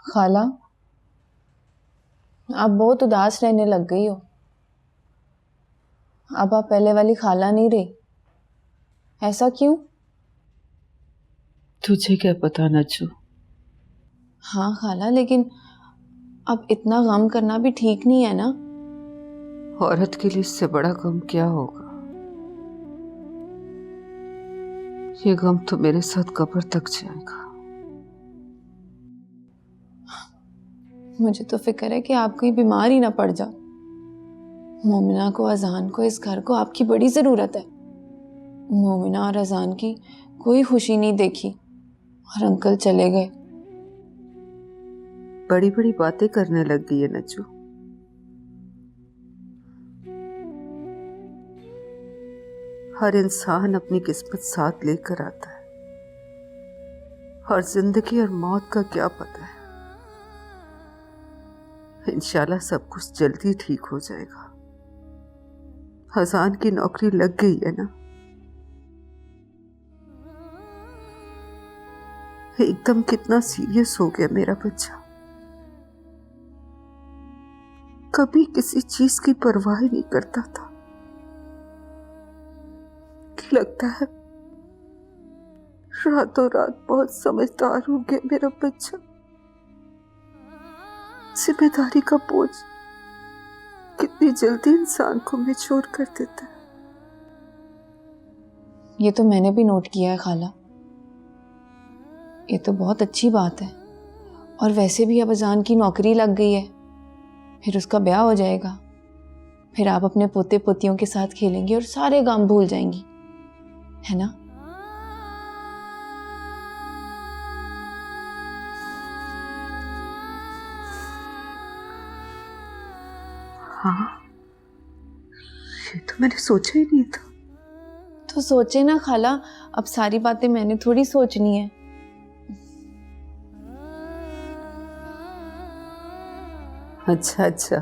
खाला, आप बहुत उदास रहने लग गई हो। अब आप पहले वाली खाला नहीं रही। ऐसा क्यों? तुझे क्या पता नज्जू। हाँ खाला, लेकिन अब इतना गम करना भी ठीक नहीं है ना। औरत के लिए इससे बड़ा गम क्या होगा। ये गम तो मेरे साथ कब्र तक जाएगा। मुझे तो फिक्र है कि आप कहीं बीमार ही ना पड़ जाओ। मोमिना को, अजान को, इस घर को आपकी बड़ी जरूरत है। मोमिना और अजान की कोई खुशी नहीं देखी और अंकल चले गए। बड़ी बड़ी बातें करने लग गई है नज्जू। हर इंसान अपनी किस्मत साथ लेकर आता है और जिंदगी और मौत का क्या पता है। इंशाल्लाह सब कुछ जल्दी ठीक हो जाएगा। अजान की नौकरी लग गई है ना। एकदम कितना सीरियस हो गया मेरा बच्चा। कभी किसी चीज की परवाह नहीं करता था। लगता है रातों रात बहुत समझदार हो गया मेरा बच्चा। जिम्मेदारी का बोझ कितनी जल्दी इंसान को मैच्योर कर देता है। ये तो मैंने भी नोट किया है खाला। ये तो बहुत अच्छी बात है। और वैसे भी अब अजान की नौकरी लग गई है, फिर उसका ब्याह हो जाएगा। फिर आप अपने पोते पोतियों के साथ खेलेंगी और सारे काम भूल जाएंगी, है ना? हाँ, ये तो मैंने सोचा ही नहीं था। तो सोचे ना खाला, अब सारी बातें मैंने थोड़ी सोचनी है। अच्छा अच्छा,